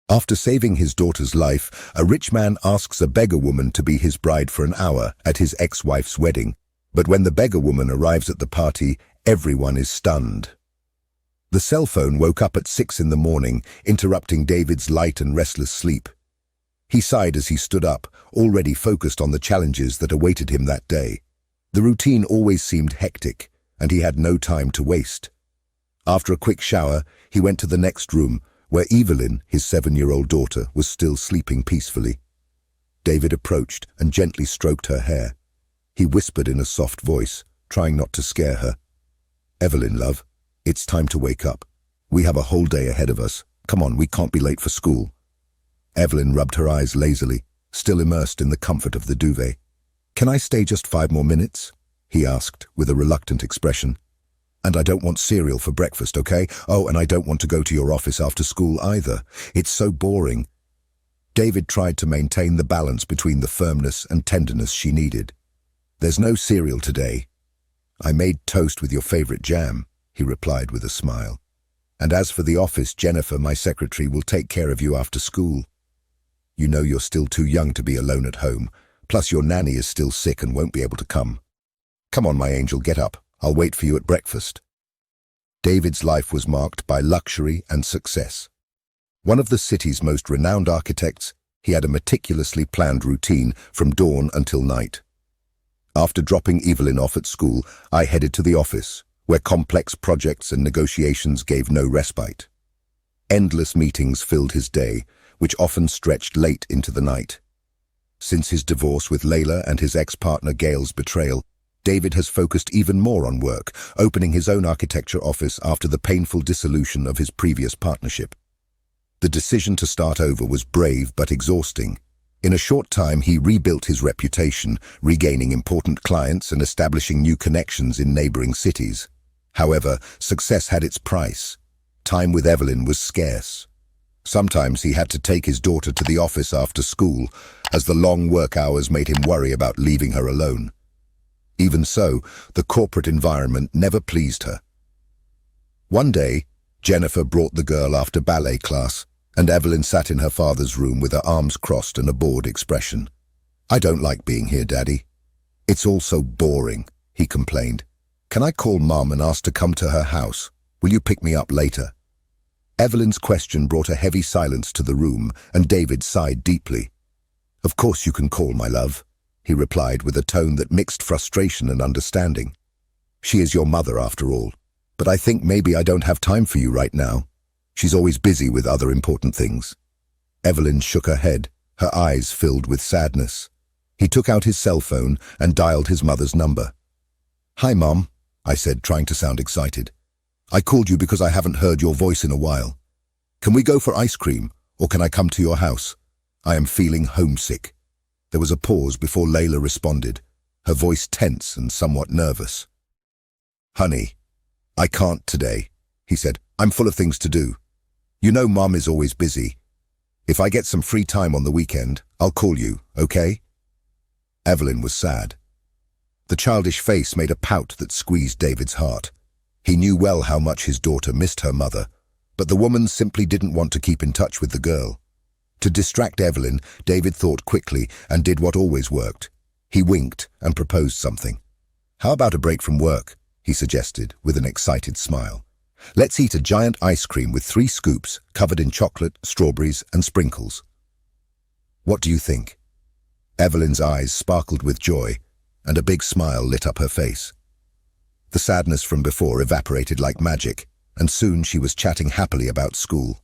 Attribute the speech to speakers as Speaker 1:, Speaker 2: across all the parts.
Speaker 1: After saving his daughter's life, a rich man asks a beggar woman to be his bride for an hour at his ex-wife's wedding. But when the beggar woman arrives at the party, everyone is stunned. The cell phone woke up at 6 in the morning, interrupting David's light and restless sleep. He sighed as he stood up, already focused on the challenges that awaited him that day. The routine always seemed hectic, and he had no time to waste. After a quick shower, he went to the next room, where Evelyn, his 7-year-old daughter, was still sleeping peacefully. David approached and gently stroked her hair. He whispered in a soft voice, trying not to scare her. "Evelyn, love, it's time to wake up. We have a whole day ahead of us. Come on, we can't be late for school." Evelyn rubbed her eyes lazily, still immersed in the comfort of the duvet. "Can I stay just 5 more minutes?" he asked, with a reluctant expression. "And I don't want cereal for breakfast, okay? Oh, and I don't want to go to your office after school either. It's so boring." David tried to maintain the balance between the firmness and tenderness she needed. "There's no cereal today. I made toast with your favorite jam," he replied with a smile. "And as for the office, Jennifer, my secretary, will take care of you after school. You know you're still too young to be alone at home, plus your nanny is still sick and won't be able to come. Come on, my angel, get up. I'll wait for you at breakfast." David's life was marked by luxury and success. One of the city's most renowned architects, he had a meticulously planned routine from dawn until night. After dropping Evelyn off at school, I headed to the office, where complex projects and negotiations gave no respite. Endless meetings filled his day, which often stretched late into the night. Since his divorce with Layla and his ex-partner Gail's betrayal, David has focused even more on work, opening his own architecture office after the painful dissolution of his previous partnership. The decision to start over was brave but exhausting. In a short time, he rebuilt his reputation, regaining important clients and establishing new connections in neighboring cities. However, success had its price. Time with Evelyn was scarce. Sometimes he had to take his daughter to the office after school, as the long work hours made him worry about leaving her alone. Even so, the corporate environment never pleased her. One day, Jennifer brought the girl after ballet class, and Evelyn sat in her father's room with her arms crossed and a bored expression. "I don't like being here, Daddy. It's all so boring," he complained. "Can I call Mom and ask to come to her house? Will you pick me up later?" Evelyn's question brought a heavy silence to the room, and David sighed deeply. "Of course you can call, my love," he replied with a tone that mixed frustration and understanding. "She is your mother, after all. But I think maybe I don't have time for you right now. She's always busy with other important things." Evelyn shook her head, her eyes filled with sadness. He took out his cell phone and dialed his mother's number. "Hi, Mom," I said, trying to sound excited. "I called you because I haven't heard your voice in a while. Can we go for ice cream, or can I come to your house? I am feeling homesick." There was a pause before Layla responded, her voice tense and somewhat nervous. "Honey, I can't today," he said. "I'm full of things to do. You know Mom is always busy. If I get some free time on the weekend, I'll call you, okay?" Evelyn was sad. The childish face made a pout that squeezed David's heart. He knew well how much his daughter missed her mother, but the woman simply didn't want to keep in touch with the girl. To distract Evelyn, David thought quickly and did what always worked. He winked and proposed something. "How about a break from work?" he suggested with an excited smile. "Let's eat a giant ice cream with 3 scoops covered in chocolate, strawberries, and sprinkles. What do you think?" Evelyn's eyes sparkled with joy, and a big smile lit up her face. The sadness from before evaporated like magic, and soon she was chatting happily about school.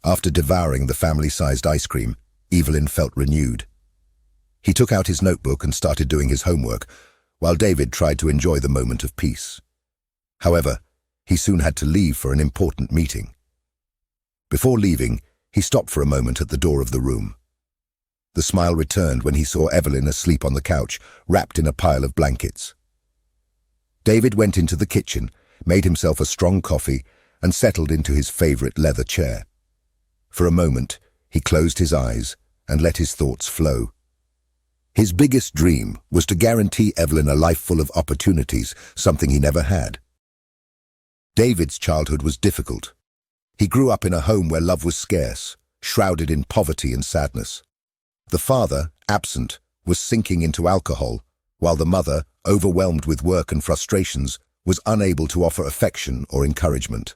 Speaker 1: After devouring the family-sized ice cream, Evelyn felt renewed. He took out his notebook and started doing his homework, while David tried to enjoy the moment of peace. However, he soon had to leave for an important meeting. Before leaving, he stopped for a moment at the door of the room. The smile returned when he saw Evelyn asleep on the couch, wrapped in a pile of blankets. David went into the kitchen, made himself a strong coffee, and settled into his favorite leather chair. For a moment, he closed his eyes and let his thoughts flow. His biggest dream was to guarantee Evelyn a life full of opportunities, something he never had. David's childhood was difficult. He grew up in a home where love was scarce, shrouded in poverty and sadness. The father, absent, was sinking into alcohol, while the mother, overwhelmed with work and frustrations, was unable to offer affection or encouragement.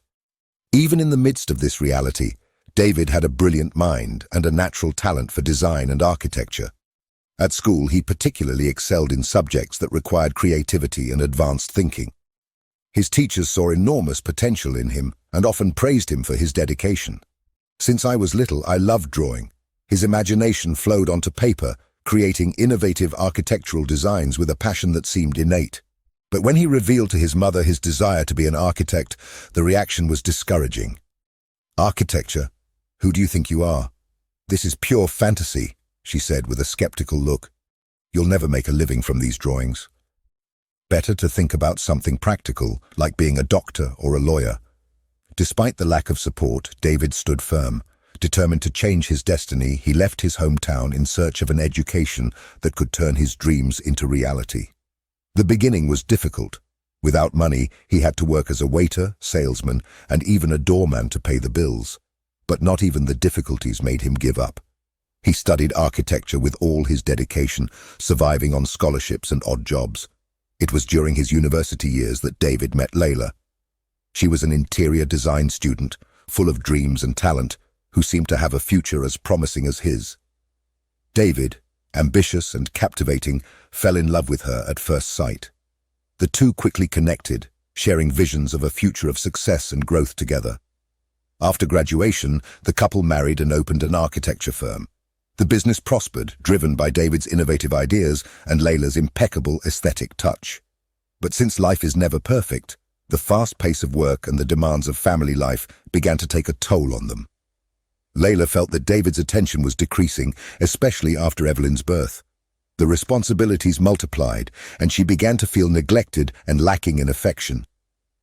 Speaker 1: Even in the midst of this reality, David had a brilliant mind and a natural talent for design and architecture. At school, he particularly excelled in subjects that required creativity and advanced thinking. His teachers saw enormous potential in him and often praised him for his dedication. Since I was little, I loved drawing. His imagination flowed onto paper, creating innovative architectural designs with a passion that seemed innate. But when he revealed to his mother his desire to be an architect, the reaction was discouraging. "Architecture? Who do you think you are? This is pure fantasy," she said with a skeptical look. "You'll never make a living from these drawings. Better to think about something practical, like being a doctor or a lawyer." Despite the lack of support, David stood firm. Determined to change his destiny, he left his hometown in search of an education that could turn his dreams into reality. The beginning was difficult. Without money, he had to work as a waiter, salesman, and even a doorman to pay the bills. But not even the difficulties made him give up. He studied architecture with all his dedication, surviving on scholarships and odd jobs. It was during his university years that David met Layla. She was an interior design student, full of dreams and talent, who seemed to have a future as promising as his. David, ambitious and captivating, fell in love with her at first sight. The two quickly connected, sharing visions of a future of success and growth together. After graduation, the couple married and opened an architecture firm. The business prospered, driven by David's innovative ideas and Layla's impeccable aesthetic touch. But since life is never perfect, the fast pace of work and the demands of family life began to take a toll on them. Layla felt that David's attention was decreasing, especially after Evelyn's birth. The responsibilities multiplied, and she began to feel neglected and lacking in affection.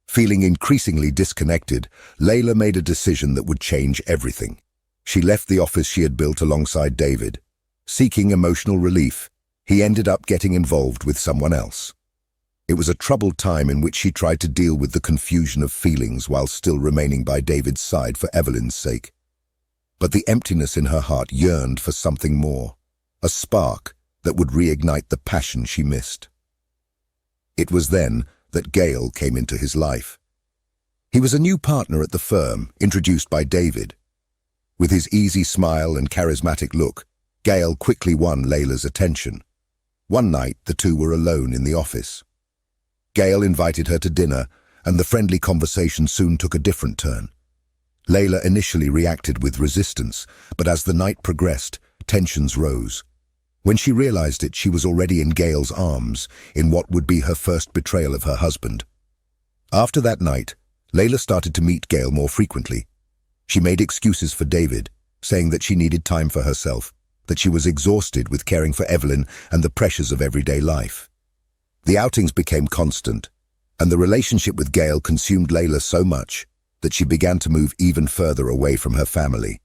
Speaker 1: Feeling increasingly disconnected, Layla made a decision that would change everything. She left the office she had built alongside David. Seeking emotional relief, he ended up getting involved with someone else. It was a troubled time in which she tried to deal with the confusion of feelings while still remaining by David's side for Evelyn's sake. But the emptiness in her heart yearned for something more, a spark that would reignite the passion she missed. It was then that Gail came into his life. He was a new partner at the firm, introduced by David. With his easy smile and charismatic look, Gail quickly won Layla's attention. One night, the two were alone in the office. Gail invited her to dinner, and the friendly conversation soon took a different turn. Layla initially reacted with resistance, but as the night progressed, tensions rose. When she realized it, she was already in Gail's arms, in what would be her first betrayal of her husband. After that night, Layla started to meet Gail more frequently. She made excuses for David, saying that she needed time for herself, that she was exhausted with caring for Evelyn and the pressures of everyday life. The outings became constant, and the relationship with Gail consumed Layla so much that she began to move even further away from her family.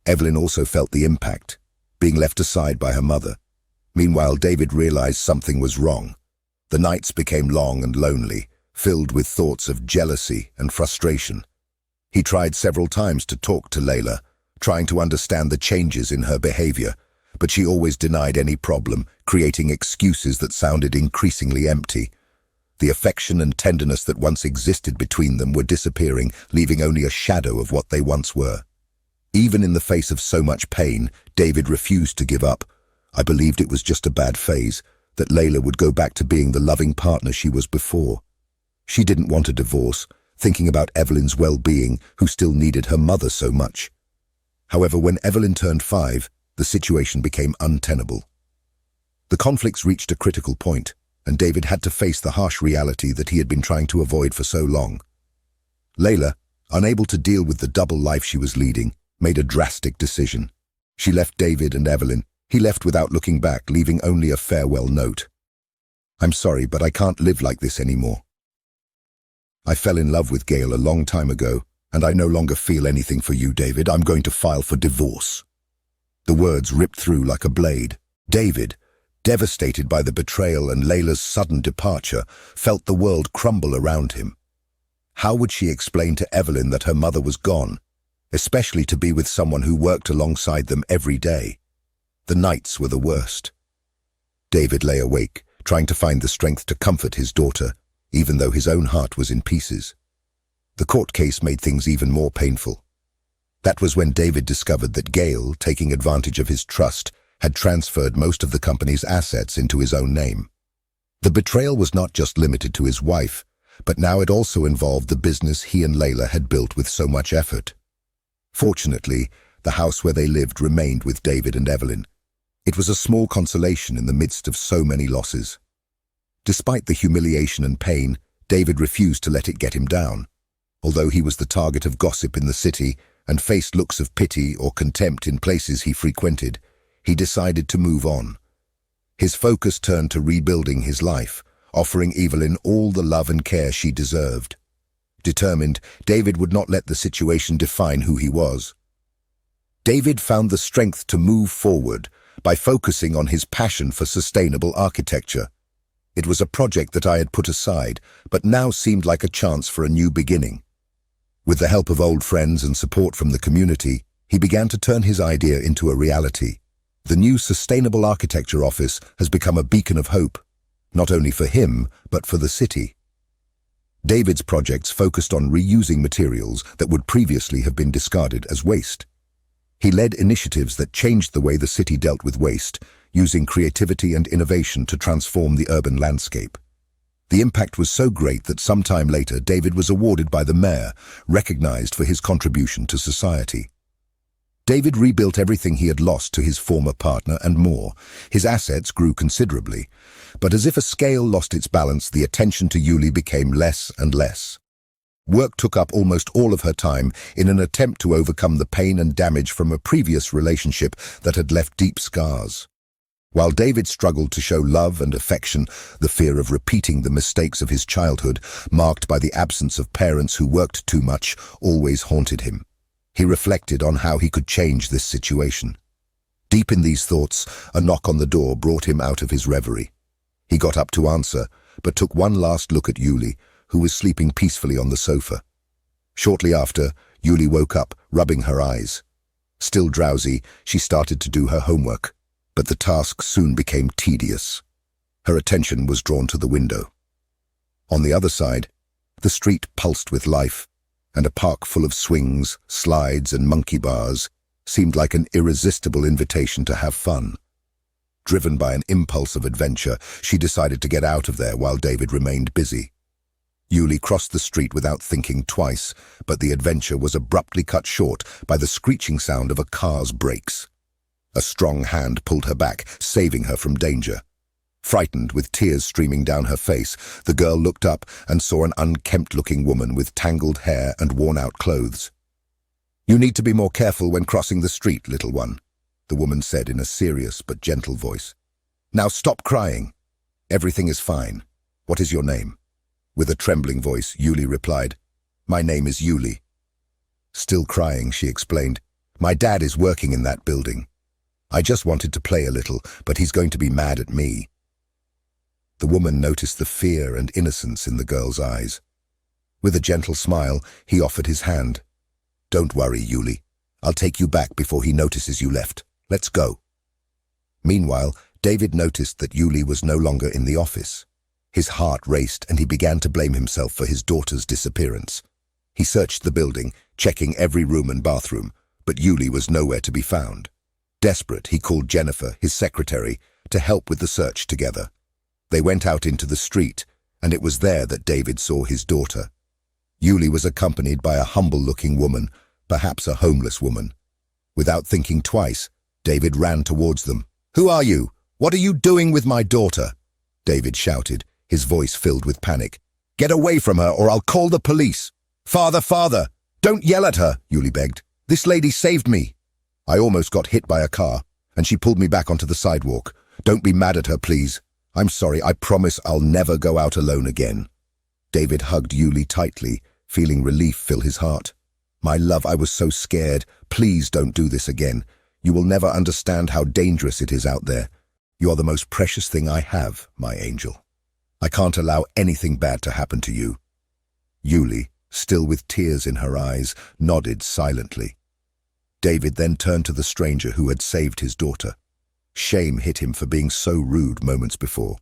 Speaker 1: Evelyn also felt the impact, being left aside by her mother. Meanwhile, David realized something was wrong. The nights became long and lonely, filled with thoughts of jealousy and frustration. He tried several times to talk to Layla, trying to understand the changes in her behavior, but she always denied any problem, creating excuses that sounded increasingly empty. The affection and tenderness that once existed between them were disappearing, leaving only a shadow of what they once were. Even in the face of so much pain, David refused to give up. I believed it was just a bad phase, that Layla would go back to being the loving partner she was before. She didn't want a divorce, thinking about Evelyn's well-being, who still needed her mother so much. However, when Evelyn turned 5, the situation became untenable. The conflicts reached a critical point, and David had to face the harsh reality that he had been trying to avoid for so long. Layla, unable to deal with the double life she was leading, made a drastic decision. She left David and Evelyn. He left without looking back, leaving only a farewell note. "I'm sorry, but I can't live like this anymore. I fell in love with Gail a long time ago, and I no longer feel anything for you, David. I'm going to file for divorce." The words ripped through like a blade. David, devastated by the betrayal and Layla's sudden departure, felt the world crumble around him. How would she explain to Evelyn that her mother was gone, especially to be with someone who worked alongside them every day. The nights were the worst. David lay awake, trying to find the strength to comfort his daughter, even though his own heart was in pieces. The court case made things even more painful. That was when David discovered that Gail, taking advantage of his trust, had transferred most of the company's assets into his own name. The betrayal was not just limited to his wife, but now it also involved the business he and Layla had built with so much effort. Fortunately, the house where they lived remained with David and Evelyn. It was a small consolation in the midst of so many losses. Despite the humiliation and pain, David refused to let it get him down. Although he was the target of gossip in the city and faced looks of pity or contempt in places he frequented, he decided to move on. His focus turned to rebuilding his life, offering Evelyn all the love and care she deserved. Determined, David would not let the situation define who he was. David found the strength to move forward by focusing on his passion for sustainable architecture. It was a project that I had put aside, but now seemed like a chance for a new beginning. With the help of old friends and support from the community, he began to turn his idea into a reality. The new Sustainable Architecture Office has become a beacon of hope, not only for him, but for the city. David's projects focused on reusing materials that would previously have been discarded as waste. He led initiatives that changed the way the city dealt with waste, using creativity and innovation to transform the urban landscape. The impact was so great that sometime later David was awarded by the mayor, recognized for his contribution to society. David rebuilt everything he had lost to his former partner and more. His assets grew considerably, but as if a scale lost its balance, the attention to Yuli became less and less. Work took up almost all of her time in an attempt to overcome the pain and damage from a previous relationship that had left deep scars. While David struggled to show love and affection, the fear of repeating the mistakes of his childhood, marked by the absence of parents who worked too much, always haunted him. He reflected on how he could change this situation. Deep in these thoughts, a knock on the door brought him out of his reverie. He got up to answer, but took one last look at Yuli, who was sleeping peacefully on the sofa. Shortly after, Yuli woke up, rubbing her eyes. Still drowsy, she started to do her homework, but the task soon became tedious. Her attention was drawn to the window. On the other side, the street pulsed with life, and a park full of swings, slides, and monkey bars seemed like an irresistible invitation to have fun. Driven by an impulse of adventure, she decided to get out of there while David remained busy. Yuli crossed the street without thinking twice, but the adventure was abruptly cut short by the screeching sound of a car's brakes. A strong hand pulled her back, saving her from danger. Frightened, with tears streaming down her face, the girl looked up and saw an unkempt-looking woman with tangled hair and worn-out clothes. "You need to be more careful when crossing the street, little one," the woman said in a serious but gentle voice. "Now stop crying. Everything is fine. What is your name?" With a trembling voice, Yuli replied, "My name is Yuli." Still crying, she explained, "My dad is working in that building. I just wanted to play a little, but he's going to be mad at me." The woman noticed the fear and innocence in the girl's eyes. With a gentle smile, he offered his hand. "Don't worry, Yuli. I'll take you back before he notices you left. Let's go." Meanwhile, David noticed that Yuli was no longer in the office. His heart raced and he began to blame himself for his daughter's disappearance. He searched the building, checking every room and bathroom, but Yuli was nowhere to be found. Desperate, he called Jennifer, his secretary, to help with the search together. They went out into the street, and it was there that David saw his daughter. Yuli was accompanied by a humble-looking woman, perhaps a homeless woman. Without thinking twice, David ran towards them. "Who are you? What are you doing with my daughter?" David shouted, his voice filled with panic. "Get away from her or I'll call the police." Father, don't yell at her," Yuli begged. "This lady saved me. I almost got hit by a car, and she pulled me back onto the sidewalk. Don't be mad at her, please. I'm sorry, I promise I'll never go out alone again." David hugged Yuli tightly, feeling relief fill his heart. "My love, I was so scared. Please don't do this again. You will never understand how dangerous it is out there. You are the most precious thing I have, my angel. I can't allow anything bad to happen to you." Yuli, still with tears in her eyes, nodded silently. David then turned to the stranger who had saved his daughter. Shame hit him for being so rude moments before.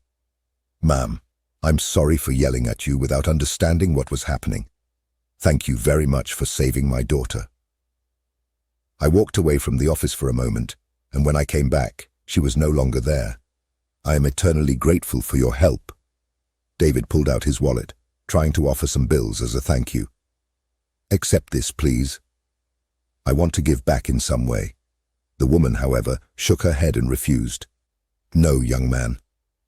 Speaker 1: "Ma'am, I'm sorry for yelling at you without understanding what was happening. Thank you very much for saving my daughter." I walked away from the office for a moment, and when I came back, she was no longer there. "I am eternally grateful for your help." David pulled out his wallet, trying to offer some bills as a thank you. "Accept this, please. I want to give back in some way." The woman, however, shook her head and refused. "No, young man.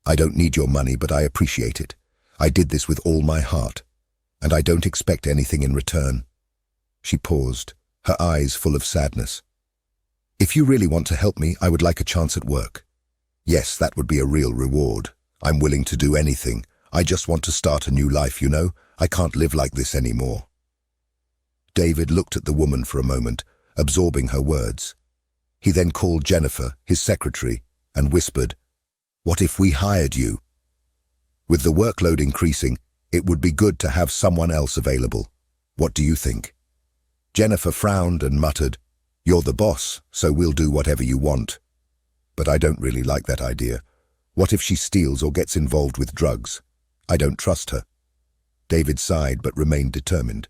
Speaker 1: I don't need your money, but I appreciate it. I did this with all my heart, and I don't expect anything in return." She paused, her eyes full of sadness. "If you really want to help me, I would like a chance at work. Yes, that would be a real reward. I'm willing to do anything. I just want to start a new life, you know? I can't live like this anymore." David looked at the woman for a moment, absorbing her words. He then called Jennifer, his secretary, and whispered, "What if we hired you? With the workload increasing, it would be good to have someone else available. What do you think?" Jennifer frowned and muttered, "You're the boss, so we'll do whatever you want. But I don't really like that idea. What if she steals or gets involved with drugs? I don't trust her." David sighed but remained determined.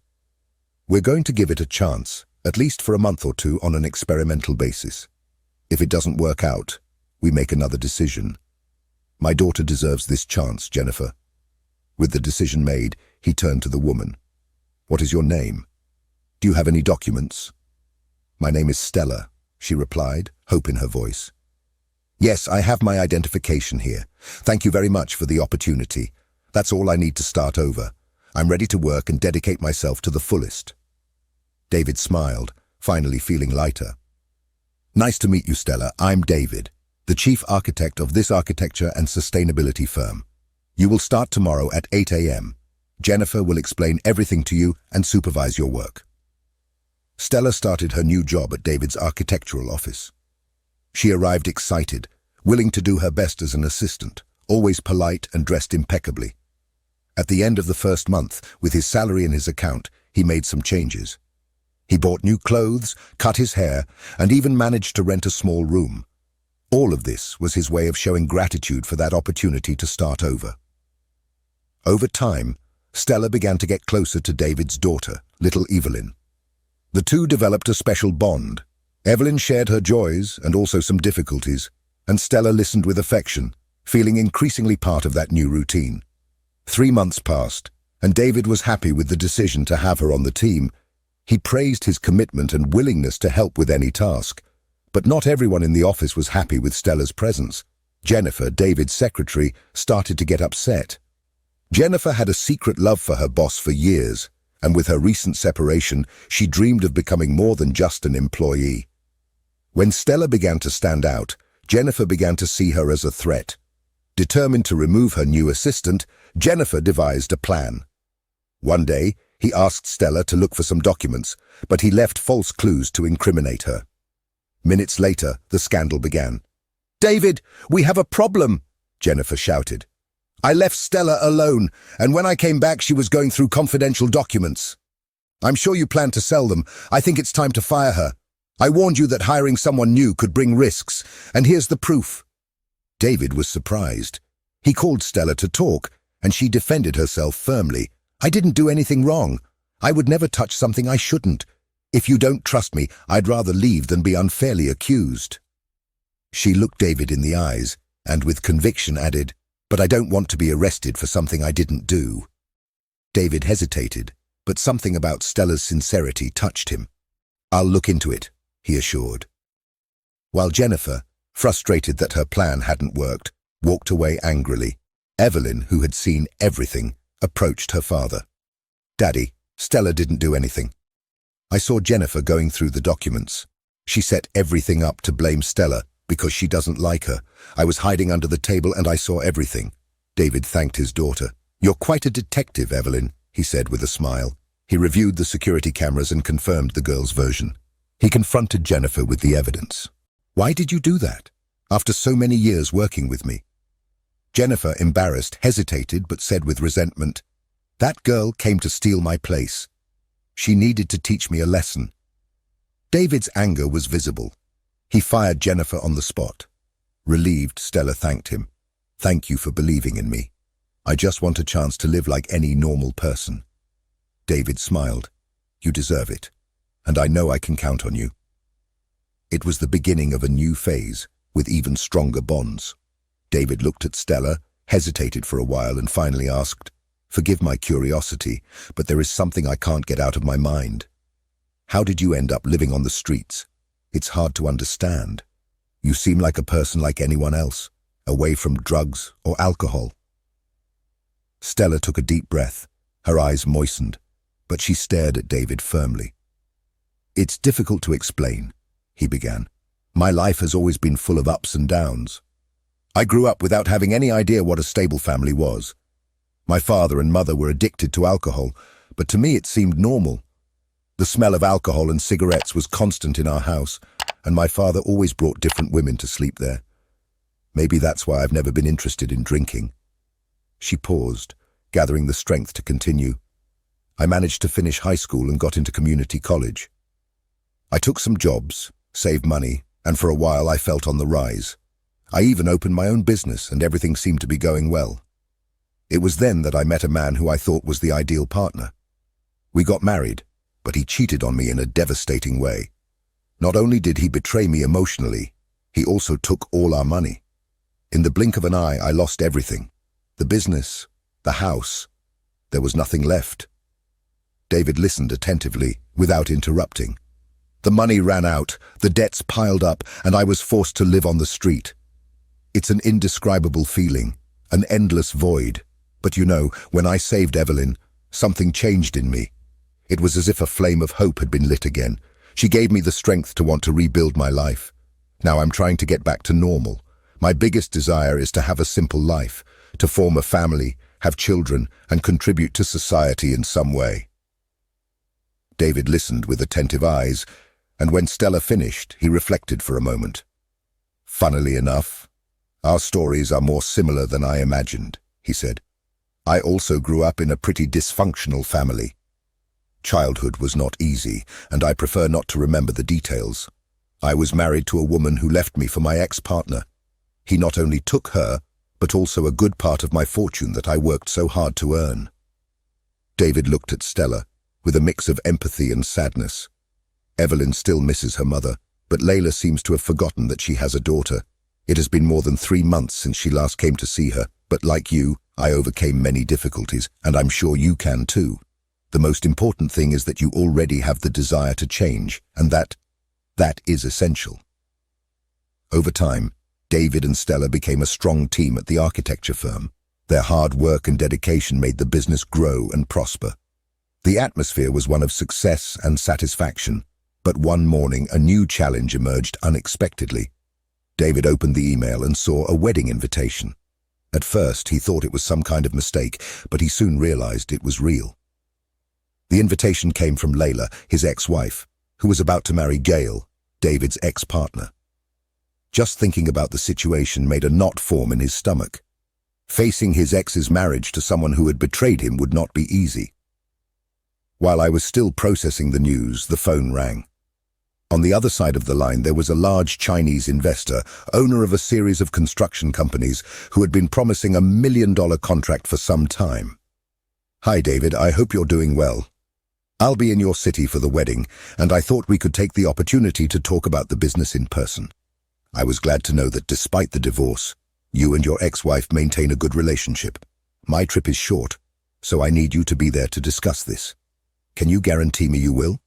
Speaker 1: "We're going to give it a chance, at least for a month or two on an experimental basis. If it doesn't work out, we make another decision. My daughter deserves this chance, Jennifer." With the decision made, he turned to the woman. "What is your name? Do you have any documents?" "My name is Stella," she replied, hope in her voice. "Yes, I have my identification here. Thank you very much for the opportunity. That's all I need to start over. I'm ready to work and dedicate myself to the fullest." David smiled, finally feeling lighter. "Nice to meet you, Stella. I'm David, the chief architect of this architecture and sustainability firm. You will start tomorrow at 8 a.m. Jennifer will explain everything to you and supervise your work." Stella started her new job at David's architectural office. She arrived excited, willing to do her best as an assistant, always polite and dressed impeccably. At the end of the first month, with his salary in his account, he made some changes. He bought new clothes, cut his hair, and even managed to rent a small room. All of this was his way of showing gratitude for that opportunity to start over. Over time, Stella began to get closer to David's daughter, little Evelyn. The two developed a special bond. Evelyn shared her joys and also some difficulties, and Stella listened with affection, feeling increasingly part of that new routine. 3 months passed, and David was happy with the decision to have her on the team. He praised his commitment and willingness to help with any task. But not everyone in the office was happy with Stella's presence. Jennifer, David's secretary, started to get upset. Jennifer had a secret love for her boss for years, and with her recent separation, she dreamed of becoming more than just an employee. When Stella began to stand out, Jennifer began to see her as a threat. Determined to remove her new assistant, Jennifer devised a plan. One day, he asked Stella to look for some documents, but he left false clues to incriminate her. Minutes later, the scandal began. "David, we have a problem," Jennifer shouted. "I left Stella alone, and when I came back she was going through confidential documents. I'm sure you plan to sell them. I think it's time to fire her. I warned you that hiring someone new could bring risks, and here's the proof." David was surprised. He called Stella to talk, and she defended herself firmly. "I didn't do anything wrong. I would never touch something I shouldn't. If you don't trust me, I'd rather leave than be unfairly accused." She looked David in the eyes, and with conviction added, "But I don't want to be arrested for something I didn't do." David hesitated, but something about Stella's sincerity touched him. "I'll look into it," he assured. While Jennifer, frustrated that her plan hadn't worked, walked away angrily, Evelyn, who had seen everything, approached her father. "Daddy, Stella didn't do anything. I saw Jennifer going through the documents. She set everything up to blame Stella because she doesn't like her. I was hiding under the table and I saw everything." David thanked his daughter. "You're quite a detective, Evelyn," he said with a smile. He reviewed the security cameras and confirmed the girl's version. He confronted Jennifer with the evidence. "Why did you do that, after so many years working with me?" Jennifer, embarrassed, hesitated but said with resentment, "That girl came to steal my place. She needed to teach me a lesson." David's anger was visible. He fired Jennifer on the spot. Relieved, Stella thanked him. "Thank you for believing in me. I just want a chance to live like any normal person." David smiled. "You deserve it, and I know I can count on you." It was the beginning of a new phase, with even stronger bonds. David looked at Stella, hesitated for a while, and finally asked, "Forgive my curiosity, but there is something I can't get out of my mind. How did you end up living on the streets? It's hard to understand. You seem like a person like anyone else, away from drugs or alcohol." Stella took a deep breath. Her eyes moistened, but she stared at David firmly. "It's difficult to explain," he began. "My life has always been full of ups and downs. I grew up without having any idea what a stable family was. My father and mother were addicted to alcohol, but to me it seemed normal. The smell of alcohol and cigarettes was constant in our house, and my father always brought different women to sleep there. Maybe that's why I've never been interested in drinking." She paused, gathering the strength to continue. "I managed to finish high school and got into community college. I took some jobs, saved money, and for a while I felt on the rise. I even opened my own business and everything seemed to be going well. It was then that I met a man who I thought was the ideal partner. We got married, but he cheated on me in a devastating way. Not only did he betray me emotionally, he also took all our money. In the blink of an eye, I lost everything. The business, the house. There was nothing left." David listened attentively, without interrupting. "The money ran out, the debts piled up, and I was forced to live on the street. It's an indescribable feeling, an endless void. But you know, when I saved Evelyn, something changed in me. It was as if a flame of hope had been lit again. She gave me the strength to want to rebuild my life. Now I'm trying to get back to normal. My biggest desire is to have a simple life, to form a family, have children, and contribute to society in some way." David listened with attentive eyes, and when Stella finished, he reflected for a moment. "Funnily enough, our stories are more similar than I imagined," he said. "I also grew up in a pretty dysfunctional family. Childhood was not easy, and I prefer not to remember the details. I was married to a woman who left me for my ex-partner. He not only took her, but also a good part of my fortune that I worked so hard to earn." David looked at Stella, with a mix of empathy and sadness. Evelyn still misses her mother, but Layla seems to have forgotten that she has a daughter. It has been more than 3 months since she last came to see her, but like you, I overcame many difficulties, and I'm sure you can too. The most important thing is that you already have the desire to change, and that is essential. Over time, David and Stella became a strong team at the architecture firm. Their hard work and dedication made the business grow and prosper. The atmosphere was one of success and satisfaction, but one morning a new challenge emerged unexpectedly. David opened the email and saw a wedding invitation. At first, he thought it was some kind of mistake, but he soon realized it was real. The invitation came from Layla, his ex-wife, who was about to marry Gail, David's ex-partner. Just thinking about the situation made a knot form in his stomach. Facing his ex's marriage to someone who had betrayed him would not be easy. While I was still processing the news, the phone rang. On the other side of the line, there was a large Chinese investor, owner of a series of construction companies, who had been promising $1 million contract for some time. "Hi, David, I hope you're doing well. I'll be in your city for the wedding, and I thought we could take the opportunity to talk about the business in person. I was glad to know that despite the divorce, you and your ex-wife maintain a good relationship. My trip is short, so I need you to be there to discuss this. Can you guarantee me you will?"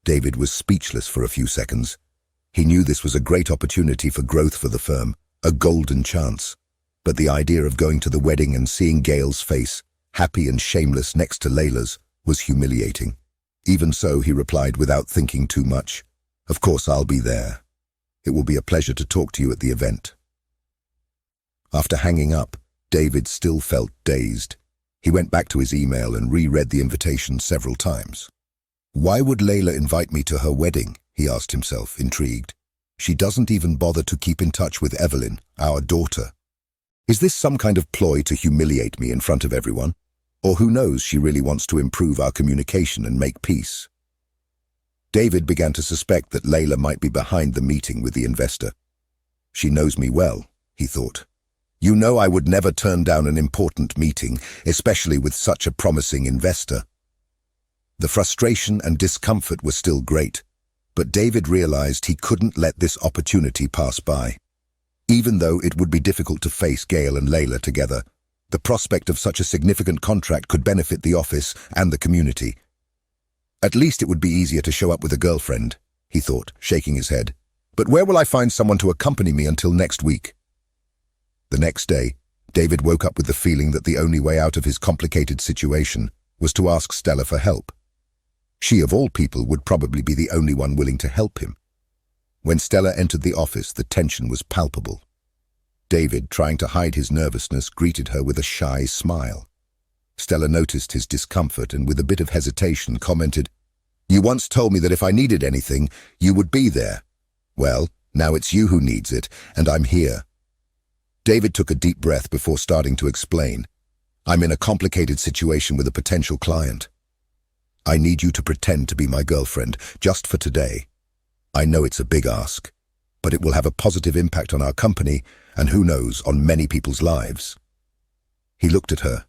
Speaker 1: David was speechless for a few seconds. He knew this was a great opportunity for growth for the firm, a golden chance. But the idea of going to the wedding and seeing Gail's face, happy and shameless next to Layla's, was humiliating. Even so, he replied without thinking too much, "Of course I'll be there. It will be a pleasure to talk to you at the event." After hanging up, David still felt dazed. He went back to his email and reread the invitation several times. Why would Layla invite me to her wedding? He asked himself, intrigued. She doesn't even bother to keep in touch with Evelyn, our daughter. Is this some kind of ploy to humiliate me in front of everyone? Or who knows, she really wants to improve our communication and make peace. David began to suspect that Layla might be behind the meeting with the investor. She knows me well, he thought. You know I would never turn down an important meeting, especially with such a promising investor. The frustration and discomfort were still great, but David realized he couldn't let this opportunity pass by. Even though it would be difficult to face Gail and Layla together, the prospect of such a significant contract could benefit the office and the community. At least it would be easier to show up with a girlfriend, he thought, shaking his head. But where will I find someone to accompany me until next week? The next day, David woke up with the feeling that the only way out of his complicated situation was to ask Stella for help. She, of all people, would probably be the only one willing to help him. When Stella entered the office, the tension was palpable. David, trying to hide his nervousness, greeted her with a shy smile. Stella noticed his discomfort and with a bit of hesitation commented, "You once told me that if I needed anything, you would be there. Well, now it's you who needs it, and I'm here." David took a deep breath before starting to explain. "I'm in a complicated situation with a potential client. I need you to pretend to be my girlfriend, just for today. I know it's a big ask, but it will have a positive impact on our company and who knows, on many people's lives." He looked at her,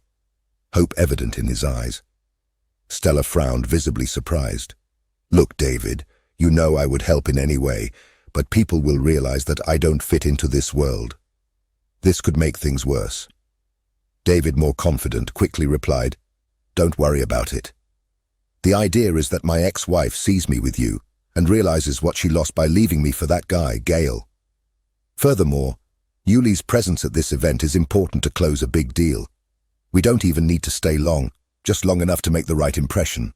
Speaker 1: hope evident in his eyes. Stella frowned, visibly surprised. "Look, David, you know I would help in any way, but people will realize that I don't fit into this world. This could make things worse." David, more confident, quickly replied, "Don't worry about it. The idea is that my ex-wife sees me with you and realizes what she lost by leaving me for that guy, Gail. Furthermore, Yuli's presence at this event is important to close a big deal. We don't even need to stay long, just long enough to make the right impression."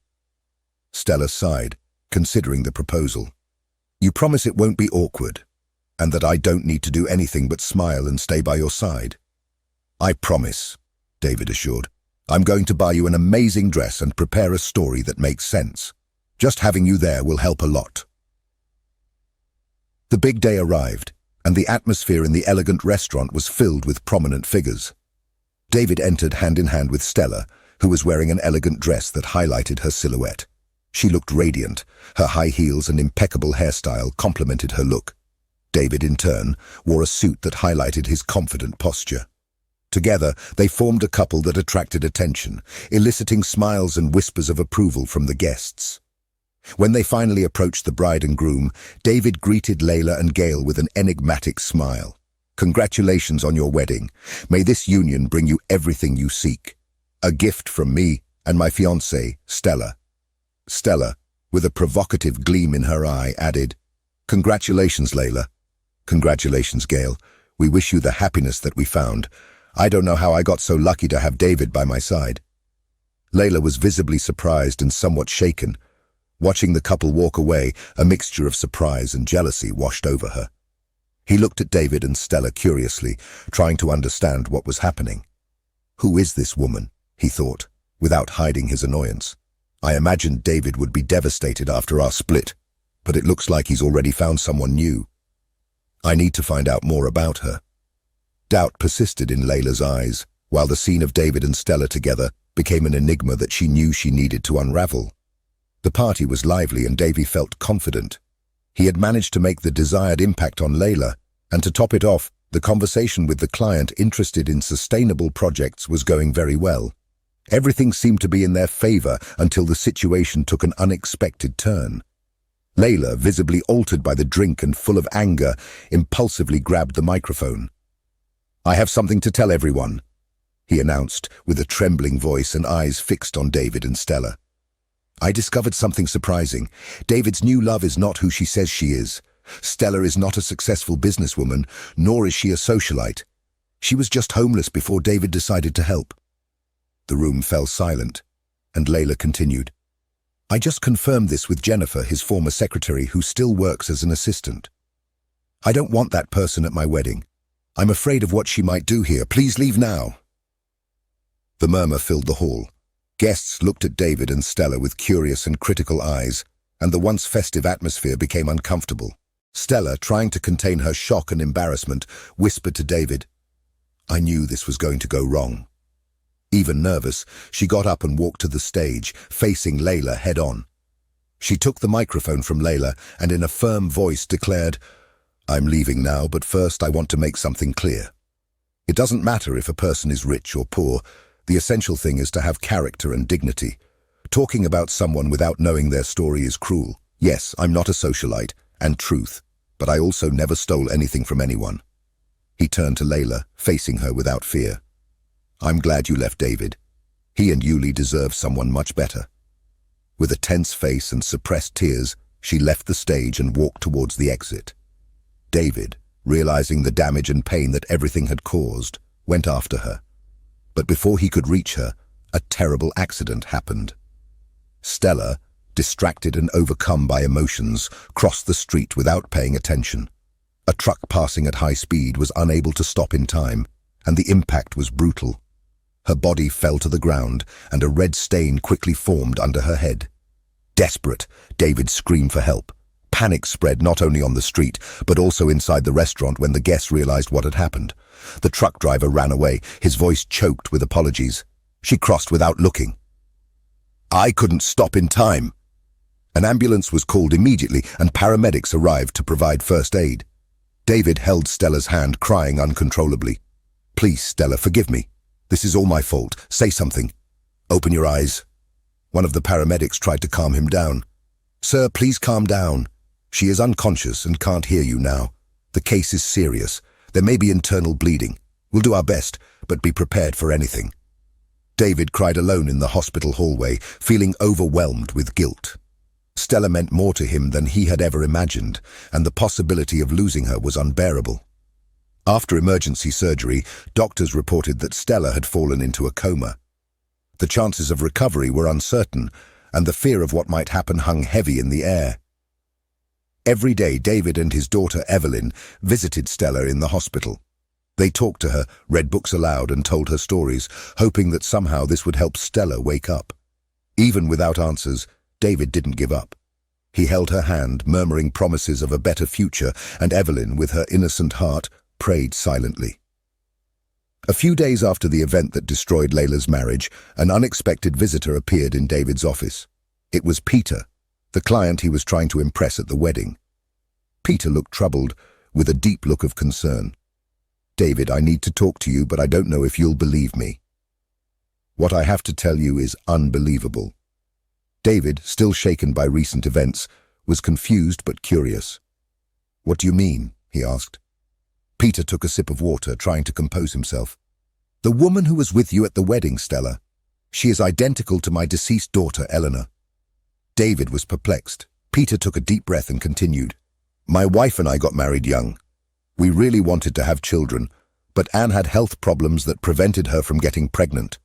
Speaker 1: Stella sighed, considering the proposal. "You promise it won't be awkward, and that I don't need to do anything but smile and stay by your side?" "I promise," David assured. "I'm going to buy you an amazing dress and prepare a story that makes sense. Just having you there will help a lot." The big day arrived, and the atmosphere in the elegant restaurant was filled with prominent figures. David entered hand in hand with Stella, who was wearing an elegant dress that highlighted her silhouette. She looked radiant. Her high heels and impeccable hairstyle complemented her look. David, in turn, wore a suit that highlighted his confident posture. Together, they formed a couple that attracted attention, eliciting smiles and whispers of approval from the guests. When they finally approached the bride and groom, David greeted Layla and Gail with an enigmatic smile. "Congratulations on your wedding. May this union bring you everything you seek. A gift from me and my fiancée, Stella." Stella, with a provocative gleam in her eye, added, "Congratulations, Layla." "Congratulations, Gail. We wish you the happiness that we found. I don't know how I got so lucky to have David by my side." Layla was visibly surprised and somewhat shaken. Watching the couple walk away, a mixture of surprise and jealousy washed over her. He looked at David and Stella curiously, trying to understand what was happening. "Who is this woman?" he thought, without hiding his annoyance. "I imagined David would be devastated after our split, but it looks like he's already found someone new. I need to find out more about her." Doubt persisted in Layla's eyes, while the scene of David and Stella together became an enigma that she knew she needed to unravel. The party was lively and Davy felt confident. He had managed to make the desired impact on Layla, and to top it off, the conversation with the client interested in sustainable projects was going very well. Everything seemed to be in their favor until the situation took an unexpected turn. Layla, visibly altered by the drink and full of anger, impulsively grabbed the microphone. "I have something to tell everyone," he announced, with a trembling voice and eyes fixed on David and Stella. "I discovered something surprising. David's new love is not who she says she is. Stella is not a successful businesswoman, nor is she a socialite. She was just homeless before David decided to help." The room fell silent, and Layla continued. "I just confirmed this with Jennifer, his former secretary, who still works as an assistant. I don't want that person at my wedding. I'm afraid of what she might do here. Please leave now." The murmur filled the hall. Guests looked at David and Stella with curious and critical eyes, and the once festive atmosphere became uncomfortable. Stella, trying to contain her shock and embarrassment, whispered to David, "I knew this was going to go wrong." Even nervous, she got up and walked to the stage, facing Layla head-on. She took the microphone from Layla and in a firm voice declared, "I'm leaving now, but first I want to make something clear. It doesn't matter if a person is rich or poor. The essential thing is to have character and dignity. Talking about someone without knowing their story is cruel. Yes, I'm not a socialite, and truth, but I also never stole anything from anyone." He turned to Layla, facing her without fear. "I'm glad you left David. He and Yuli deserve someone much better." With a tense face and suppressed tears, she left the stage and walked towards the exit. David, realizing the damage and pain that everything had caused, went after her. But before he could reach her, a terrible accident happened. Stella, distracted and overcome by emotions, crossed the street without paying attention. A truck passing at high speed was unable to stop in time, and the impact was brutal. Her body fell to the ground, and a red stain quickly formed under her head. Desperate, David screamed for help. Panic spread not only on the street, but also inside the restaurant when the guests realized what had happened. The truck driver ran away, his voice choked with apologies. She crossed without looking. "I couldn't stop in time." An ambulance was called immediately, and paramedics arrived to provide first aid. David held Stella's hand, crying uncontrollably. "Please, Stella, forgive me. This is all my fault. Say something. Open your eyes." One of the paramedics tried to calm him down. "Sir, please calm down. She is unconscious and can't hear you now. The case is serious. There may be internal bleeding. We'll do our best, but be prepared for anything." David cried alone in the hospital hallway, feeling overwhelmed with guilt. Stella meant more to him than he had ever imagined, and the possibility of losing her was unbearable. After emergency surgery, doctors reported that Stella had fallen into a coma. The chances of recovery were uncertain, and the fear of what might happen hung heavy in the air. Every day, David and his daughter Evelyn visited Stella in the hospital. They talked to her, read books aloud, and told her stories, hoping that somehow this would help Stella wake up. Even without answers, David didn't give up. He held her hand, murmuring promises of a better future, and Evelyn, with her innocent heart, prayed silently. A few days after the event that destroyed Layla's marriage, an unexpected visitor appeared in David's office. It was Peter, the client he was trying to impress at the wedding. Peter looked troubled, with a deep look of concern. "David, I need to talk to you, but I don't know if you'll believe me. What I have to tell you is unbelievable." David, still shaken by recent events, was confused but curious. "What do you mean?" he asked. Peter took a sip of water, trying to compose himself. "The woman who was with you at the wedding, Stella. She is identical to my deceased daughter, Eleanor." David was perplexed. Peter took a deep breath and continued. "My wife and I got married young. We really wanted to have children, but Anne had health problems that prevented her from getting pregnant.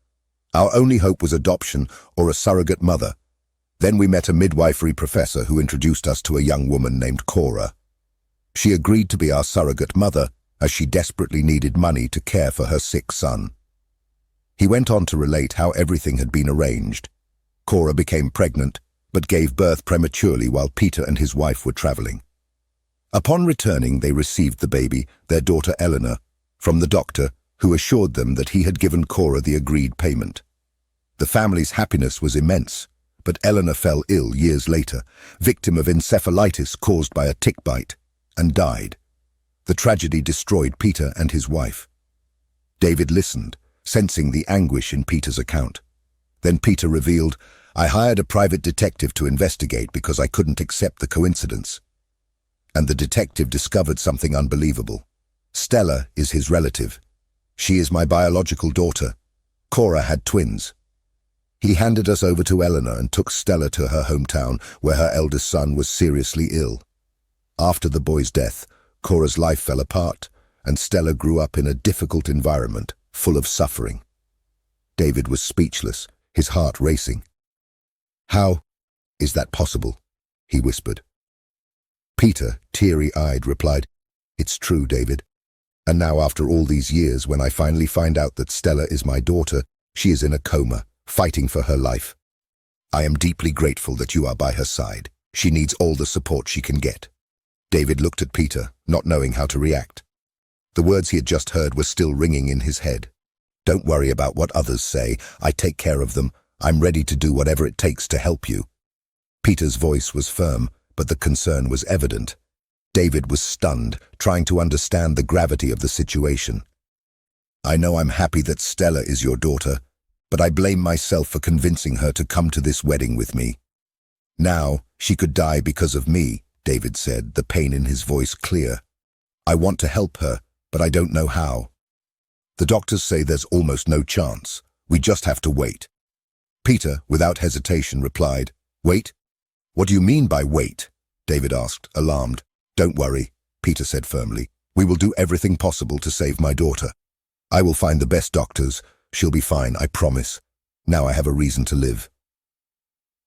Speaker 1: Our only hope was adoption or a surrogate mother. Then we met a midwifery professor who introduced us to a young woman named Cora. She agreed to be our surrogate mother, as she desperately needed money to care for her sick son." He went on to relate how everything had been arranged. Cora became pregnant, but gave birth prematurely while Peter and his wife were traveling. Upon returning, they received the baby, their daughter Eleanor, from the doctor, who assured them that he had given Cora the agreed payment. The family's happiness was immense, but Eleanor fell ill years later, victim of encephalitis caused by a tick bite, and died. The tragedy destroyed Peter and his wife. David listened, sensing the anguish in Peter's account. Then Peter revealed, "I hired a private detective to investigate because I couldn't accept the coincidence." And the detective discovered something unbelievable. Stella is his relative. She is my biological daughter. Cora had twins. He handed us over to Eleanor and took Stella to her hometown, where her eldest son was seriously ill. After the boy's death, Cora's life fell apart, and Stella grew up in a difficult environment, full of suffering. David was speechless, his heart racing. "How is that possible?" he whispered. Peter, teary-eyed, replied, "It's true, David. And now, after all these years, when I finally find out that Stella is my daughter, she is in a coma, fighting for her life. I am deeply grateful that you are by her side. She needs all the support she can get." David looked at Peter, not knowing how to react. The words he had just heard were still ringing in his head. "Don't worry about what others say. I take care of them. I'm ready to do whatever it takes to help you." Peter's voice was firm, but the concern was evident. David was stunned, trying to understand the gravity of the situation. "I know I'm happy that Stella is your daughter, but I blame myself for convincing her to come to this wedding with me. Now, she could die because of me," David said, the pain in his voice clear. "I want to help her, but I don't know how. The doctors say there's almost no chance. We just have to wait." Peter, without hesitation, replied, "Wait? What do you mean by wait?" David asked, alarmed. "Don't worry," Peter said firmly. "We will do everything possible to save my daughter. I will find the best doctors. She'll be fine, I promise. Now I have a reason to live."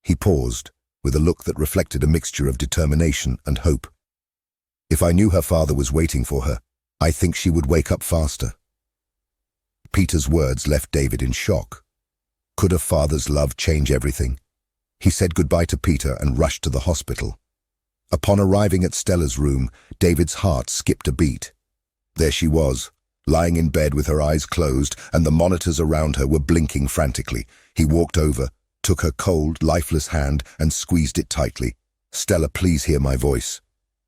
Speaker 1: He paused, with a look that reflected a mixture of determination and hope. "If I knew her father was waiting for her, I think she would wake up faster." Peter's words left David in shock. Could a father's love change everything? He said goodbye to Peter and rushed to the hospital. Upon arriving at Stella's room, David's heart skipped a beat. There she was, lying in bed with her eyes closed, and the monitors around her were blinking frantically. He walked over, took her cold, lifeless hand and squeezed it tightly. "Stella, please hear my voice.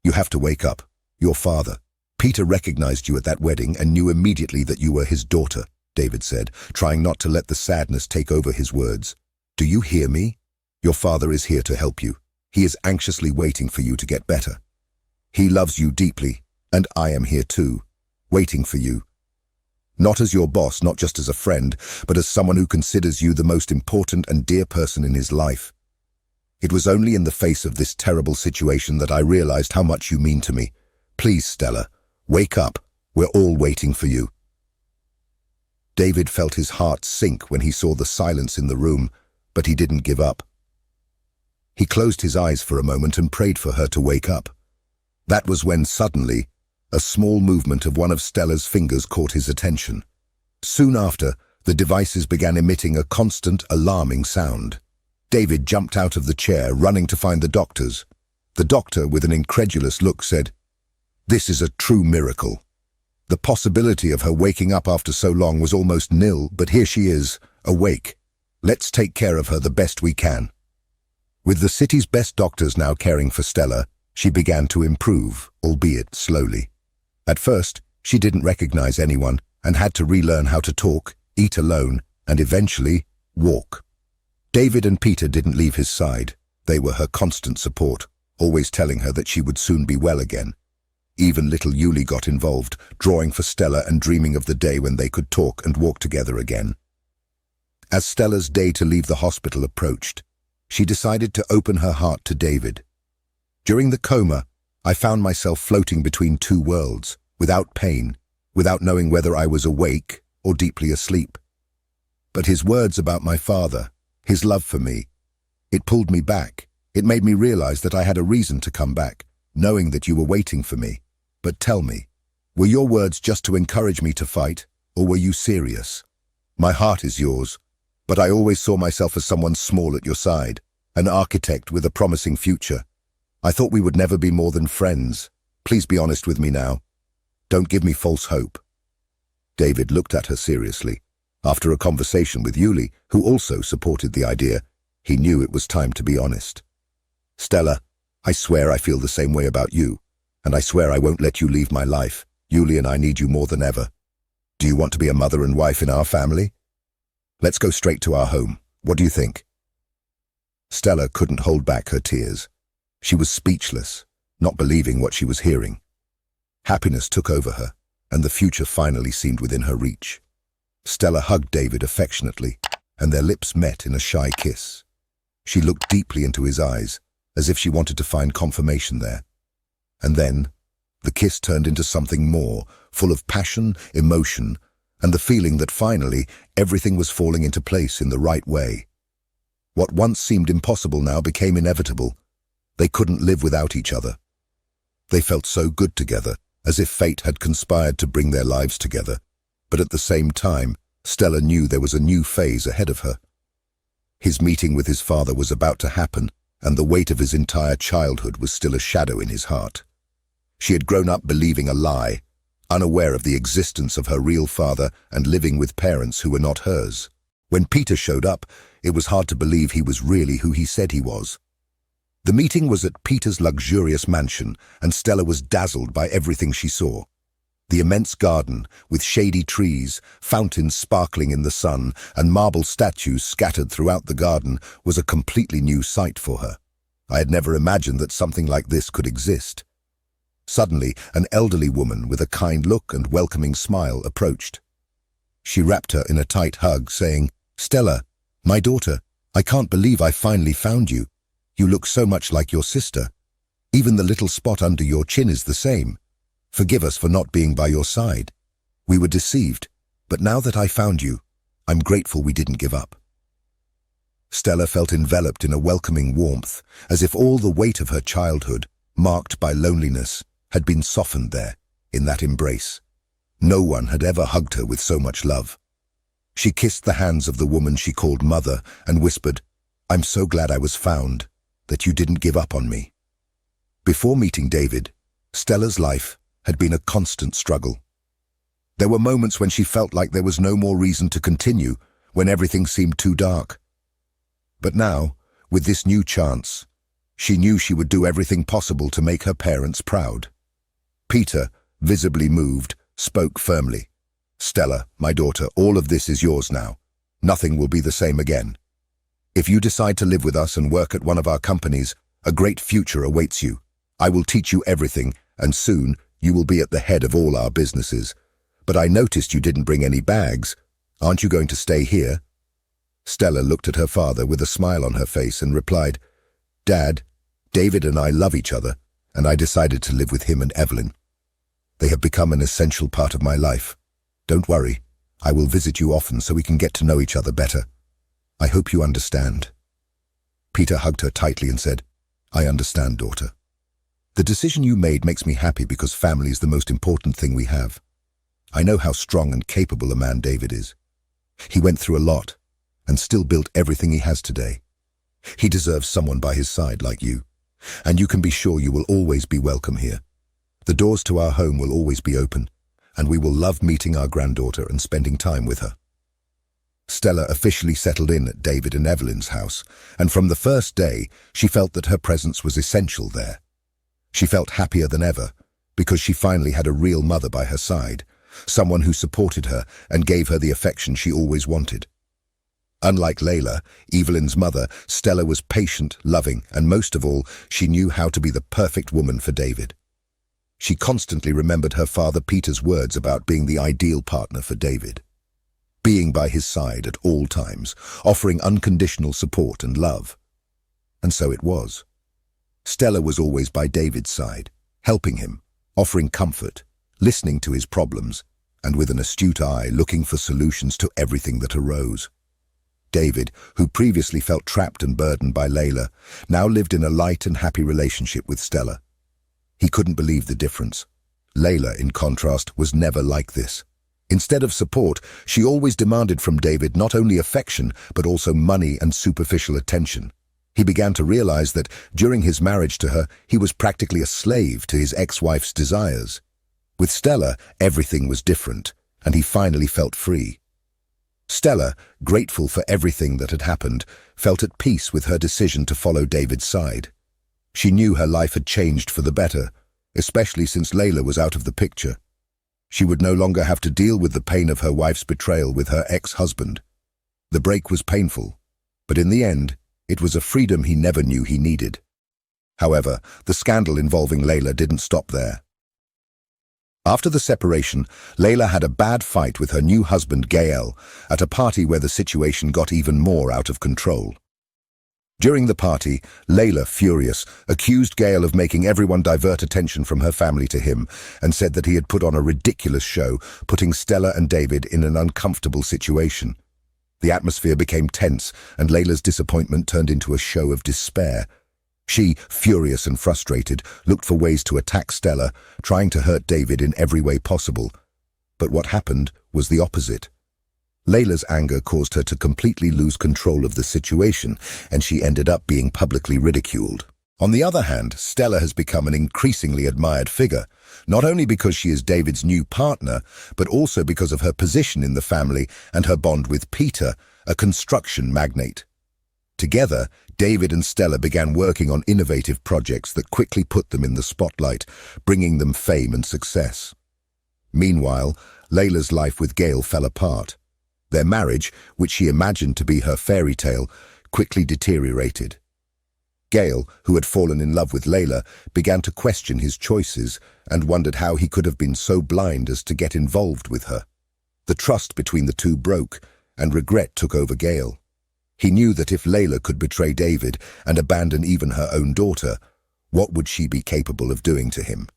Speaker 1: You have to wake up. Your father. Peter recognized you at that wedding and knew immediately that you were his daughter," David said, trying not to let the sadness take over his words. "Do you hear me? Your father is here to help you. He is anxiously waiting for you to get better. He loves you deeply, and I am here too, waiting for you. Not as your boss, not just as a friend, but as someone who considers you the most important and dear person in his life. It was only in the face of this terrible situation that I realized how much you mean to me. Please, Stella, wake up. We're all waiting for you." David felt his heart sink when he saw the silence in the room, but he didn't give up. He closed his eyes for a moment and prayed for her to wake up. That was when, suddenly, a small movement of one of Stella's fingers caught his attention. Soon after, the devices began emitting a constant, alarming sound. David jumped out of the chair, running to find the doctors. The doctor, with an incredulous look, said, "This is a true miracle. The possibility of her waking up after so long was almost nil, but here she is, awake. Let's take care of her the best we can." With the city's best doctors now caring for Stella, she began to improve, albeit slowly. At first, she didn't recognize anyone and had to relearn how to talk, eat alone, and eventually, walk. David and Peter didn't leave his side. They were her constant support, always telling her that she would soon be well again. Even little Yuli got involved, drawing for Stella and dreaming of the day when they could talk and walk together again. As Stella's day to leave the hospital approached, she decided to open her heart to David. "During the coma, I found myself floating between two worlds, without pain, without knowing whether I was awake or deeply asleep. But his words about my father, his love for me, it pulled me back. It made me realize that I had a reason to come back, knowing that you were waiting for me. But tell me, were your words just to encourage me to fight, or were you serious? My heart is yours, but I always saw myself as someone small at your side, an architect with a promising future. I thought we would never be more than friends. Please be honest with me now. Don't give me false hope." David looked at her seriously. After a conversation with Yuli, who also supported the idea, he knew it was time to be honest. "Stella, I swear I feel the same way about you, and I swear I won't let you leave my life. Yuli and I need you more than ever. Do you want to be a mother and wife in our family? Let's go straight to our home. What do you think?" Stella couldn't hold back her tears. She was speechless, not believing what she was hearing. Happiness took over her, and the future finally seemed within her reach. Stella hugged David affectionately, and their lips met in a shy kiss. She looked deeply into his eyes, as if she wanted to find confirmation there. And then, the kiss turned into something more, full of passion, emotion, and the feeling that finally everything was falling into place in the right way. What once seemed impossible now became inevitable. They couldn't live without each other. They felt so good together, as if fate had conspired to bring their lives together. But at the same time, Stella knew there was a new phase ahead of her. His meeting with his father was about to happen, and the weight of his entire childhood was still a shadow in his heart. She had grown up believing a lie, unaware of the existence of her real father and living with parents who were not hers. When Peter showed up, it was hard to believe he was really who he said he was. The meeting was at Peter's luxurious mansion, and Stella was dazzled by everything she saw. The immense garden, with shady trees, fountains sparkling in the sun, and marble statues scattered throughout the garden, was a completely new sight for her. I had never imagined that something like this could exist. Suddenly, an elderly woman with a kind look and welcoming smile approached. She wrapped her in a tight hug, saying, "Stella, my daughter, I can't believe I finally found you. You look so much like your sister. Even the little spot under your chin is the same. Forgive us for not being by your side. We were deceived, but now that I found you, I'm grateful we didn't give up." Stella felt enveloped in a welcoming warmth, as if all the weight of her childhood, marked by loneliness, had been softened there, in that embrace. No one had ever hugged her with so much love. She kissed the hands of the woman she called mother and whispered, "I'm so glad I was found, that you didn't give up on me." Before meeting David, Stella's life had been a constant struggle. There were moments when she felt like there was no more reason to continue, when everything seemed too dark. But now, with this new chance, she knew she would do everything possible to make her parents proud. Peter, visibly moved, spoke firmly. "Stella, my daughter, all of this is yours now. Nothing will be the same again. If you decide to live with us and work at one of our companies, a great future awaits you. I will teach you everything, and soon you will be at the head of all our businesses. But I noticed you didn't bring any bags. Aren't you going to stay here?" Stella looked at her father with a smile on her face and replied, "Dad, David and I love each other, and I decided to live with him and Evelyn. They have become an essential part of my life. Don't worry, I will visit you often so we can get to know each other better. I hope you understand." Peter hugged her tightly and said, "I understand, daughter. The decision you made makes me happy because family is the most important thing we have. I know how strong and capable a man David is. He went through a lot and still built everything he has today. He deserves someone by his side like you, and you can be sure you will always be welcome here. The doors to our home will always be open, and we will love meeting our granddaughter and spending time with her." Stella officially settled in at David and Evelyn's house, and from the first day, she felt that her presence was essential there. She felt happier than ever, because she finally had a real mother by her side, someone who supported her and gave her the affection she always wanted. Unlike Layla, Evelyn's mother, Stella was patient, loving, and most of all, she knew how to be the perfect woman for David. She constantly remembered her father Peter's words about being the ideal partner for David. Being by his side at all times, offering unconditional support and love. And so it was. Stella was always by David's side, helping him, offering comfort, listening to his problems, and with an astute eye looking for solutions to everything that arose. David, who previously felt trapped and burdened by Layla, now lived in a light and happy relationship with Stella. He couldn't believe the difference. Layla, in contrast, was never like this. Instead of support, she always demanded from David not only affection, but also money and superficial attention. He began to realize that, during his marriage to her, he was practically a slave to his ex-wife's desires. With Stella, everything was different, and he finally felt free. Stella, grateful for everything that had happened, felt at peace with her decision to follow David's side. She knew her life had changed for the better, especially since Layla was out of the picture. She would no longer have to deal with the pain of her wife's betrayal with her ex-husband. The break was painful, but in the end, it was a freedom he never knew he needed. However, the scandal involving Layla didn't stop there. After the separation, Layla had a bad fight with her new husband Gael at a party where the situation got even more out of control. During the party, Layla, furious, accused Gael of making everyone divert attention from her family to him and said that he had put on a ridiculous show, putting Stella and David in an uncomfortable situation. The atmosphere became tense, and Layla's disappointment turned into a show of despair. She, furious and frustrated, looked for ways to attack Stella, trying to hurt David in every way possible. But what happened was the opposite. Layla's anger caused her to completely lose control of the situation, and she ended up being publicly ridiculed. On the other hand, Stella has become an increasingly admired figure, not only because she is David's new partner, but also because of her position in the family and her bond with Peter, a construction magnate. Together, David and Stella began working on innovative projects that quickly put them in the spotlight, bringing them fame and success. Meanwhile, Layla's life with Gail fell apart. Their marriage, which she imagined to be her fairy tale, quickly deteriorated. Gail, who had fallen in love with Layla, began to question his choices and wondered how he could have been so blind as to get involved with her. The trust between the two broke, and regret took over Gail. He knew that if Layla could betray David and abandon even her own daughter, what would she be capable of doing to him?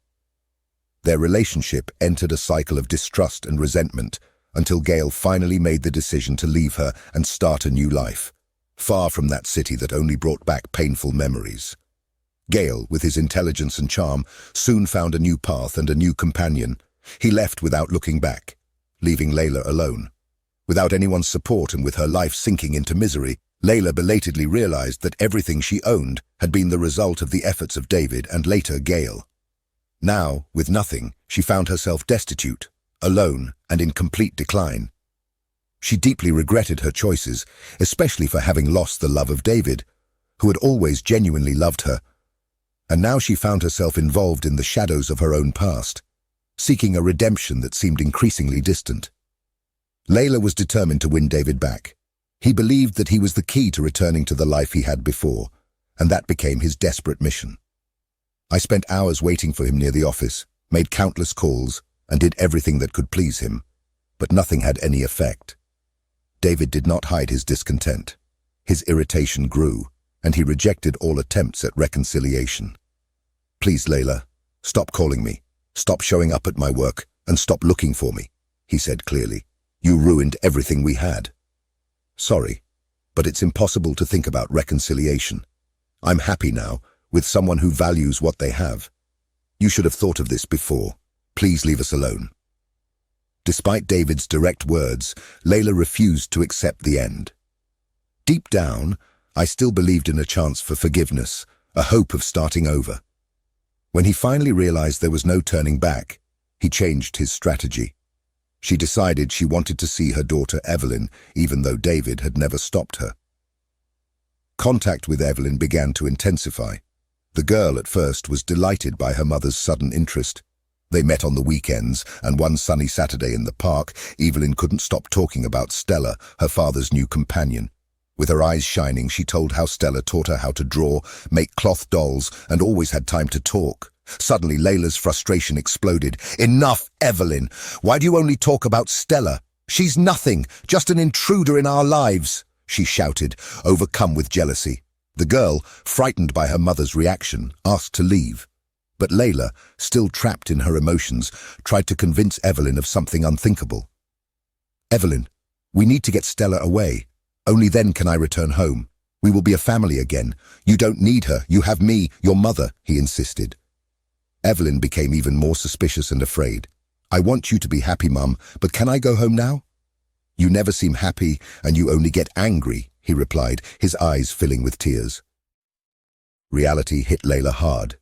Speaker 1: Their relationship entered a cycle of distrust and resentment until Gail finally made the decision to leave her and start a new life, far from that city that only brought back painful memories. Gail, with his intelligence and charm, soon found a new path and a new companion. He left without looking back, leaving Layla alone. Without anyone's support and with her life sinking into misery, Layla belatedly realized that everything she owned had been the result of the efforts of David and later Gail. Now, with nothing, she found herself destitute, alone, and in complete decline. She deeply regretted her choices, especially for having lost the love of David, who had always genuinely loved her. And now she found herself involved in the shadows of her own past, seeking a redemption that seemed increasingly distant. Layla was determined to win David back. He believed that he was the key to returning to the life he had before, and that became his desperate mission. I spent hours waiting for him near the office, made countless calls, and did everything that could please him, but nothing had any effect. David did not hide his discontent. His irritation grew, and he rejected all attempts at reconciliation. "Please, Layla, stop calling me, stop showing up at my work, and stop looking for me," he said clearly. "You ruined everything we had." "Sorry, but it's impossible to think about reconciliation. I'm happy now, with someone who values what they have. You should have thought of this before. Please leave us alone." Despite David's direct words, Layla refused to accept the end. Deep down, I still believed in a chance for forgiveness, a hope of starting over. When he finally realized there was no turning back, he changed his strategy. She decided she wanted to see her daughter Evelyn, even though David had never stopped her. Contact with Evelyn began to intensify. The girl at first was delighted by her mother's sudden interest. They met on the weekends, and one sunny Saturday in the park, Evelyn couldn't stop talking about Stella, her father's new companion. With her eyes shining, she told how Stella taught her how to draw, make cloth dolls, and always had time to talk. Suddenly, Layla's frustration exploded. "Enough, Evelyn! Why do you only talk about Stella? She's nothing, just an intruder in our lives," she shouted, overcome with jealousy. The girl, frightened by her mother's reaction, asked to leave. But Layla, still trapped in her emotions, tried to convince Evelyn of something unthinkable. "Evelyn, we need to get Stella away. Only then can I return home. We will be a family again. You don't need her. You have me, your mother," he insisted. Evelyn became even more suspicious and afraid. "I want you to be happy, Mum, but can I go home now?" "You never seem happy, and you only get angry," he replied, his eyes filling with tears. Reality hit Layla hard.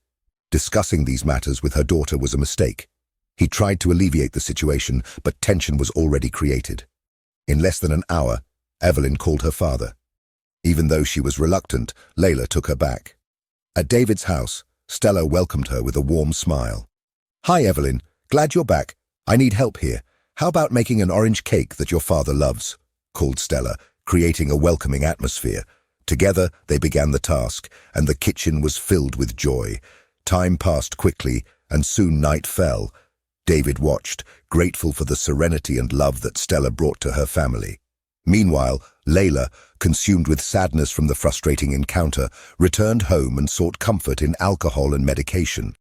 Speaker 1: Discussing these matters with her daughter was a mistake. He tried to alleviate the situation, but tension was already created. In less than an hour, Evelyn called her father. Even though she was reluctant, Layla took her back. At David's house, Stella welcomed her with a warm smile. "Hi, Evelyn. Glad you're back. I need help here. How about making an orange cake that your father loves?" called Stella, creating a welcoming atmosphere. Together, they began the task, and the kitchen was filled with joy. Time passed quickly, and soon night fell. David watched, grateful for the serenity and love that Stella brought to her family. Meanwhile, Layla, consumed with sadness from the frustrating encounter, returned home and sought comfort in alcohol and medication.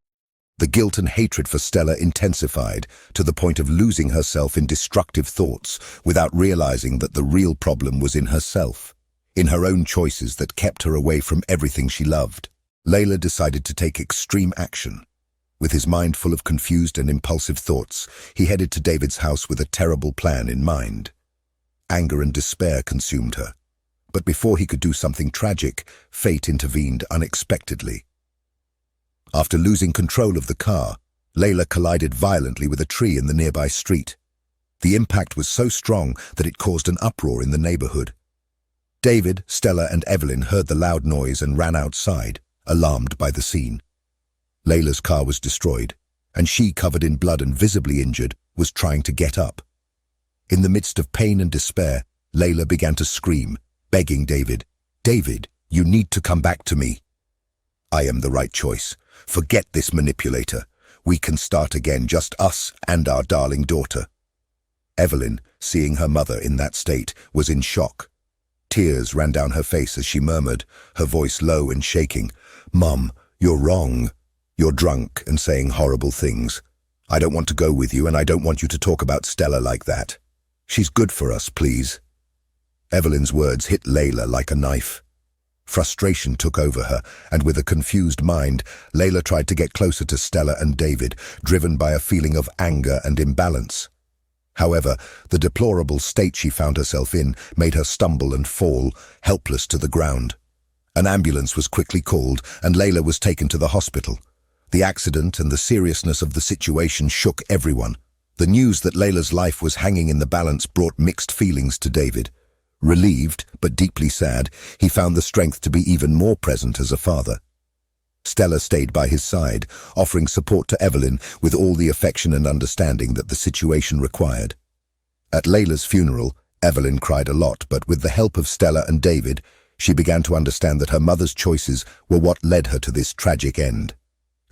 Speaker 1: The guilt and hatred for Stella intensified, to the point of losing herself in destructive thoughts, without realizing that the real problem was in herself, in her own choices that kept her away from everything she loved. Layla decided to take extreme action. With his mind full of confused and impulsive thoughts, he headed to David's house with a terrible plan in mind. Anger and despair consumed her. But before he could do something tragic, fate intervened unexpectedly. After losing control of the car, Layla collided violently with a tree in the nearby street. The impact was so strong that it caused an uproar in the neighborhood. David, Stella and Evelyn heard the loud noise and ran outside, alarmed by the scene. Layla's car was destroyed, and she, covered in blood and visibly injured, was trying to get up. In the midst of pain and despair, Layla began to scream, begging David, "David, you need to come back to me. I am the right choice. Forget this manipulator. We can start again, just us and our darling daughter." Evelyn, seeing her mother in that state, was in shock. Tears ran down her face as she murmured, her voice low and shaking, "Mum, you're wrong. You're drunk and saying horrible things. I don't want to go with you, and I don't want you to talk about Stella like that. She's good for us, please." Evelyn's words hit Layla like a knife. Frustration took over her, and with a confused mind, Layla tried to get closer to Stella and David, driven by a feeling of anger and imbalance. However, the deplorable state she found herself in made her stumble and fall, helpless to the ground. An ambulance was quickly called, and Layla was taken to the hospital. The accident and the seriousness of the situation shook everyone. The news that Layla's life was hanging in the balance brought mixed feelings to David. Relieved, but deeply sad, he found the strength to be even more present as a father. Stella stayed by his side, offering support to Evelyn with all the affection and understanding that the situation required. At Layla's funeral, Evelyn cried a lot, but with the help of Stella and David, she began to understand that her mother's choices were what led her to this tragic end.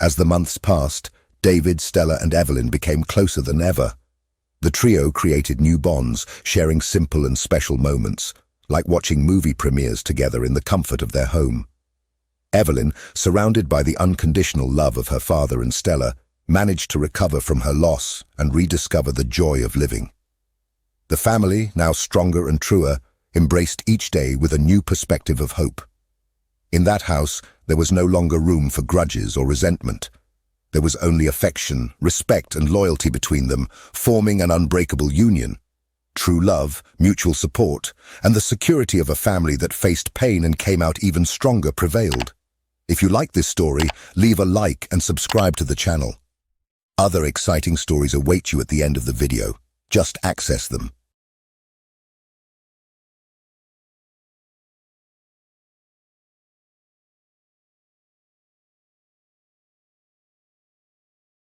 Speaker 1: As the months passed, David, Stella and Evelyn became closer than ever. The trio created new bonds, sharing simple and special moments, like watching movie premieres together in the comfort of their home. Evelyn, surrounded by the unconditional love of her father and Stella, managed to recover from her loss and rediscover the joy of living. The family, now stronger and truer, embraced each day with a new perspective of hope. In that house, there was no longer room for grudges or resentment. There was only affection, respect and loyalty between them, forming an unbreakable union. True love, mutual support, and the security of a family that faced pain and came out even stronger prevailed. If you like this story, leave a like and subscribe to the channel. Other exciting stories await you at the end of the video. Just access them.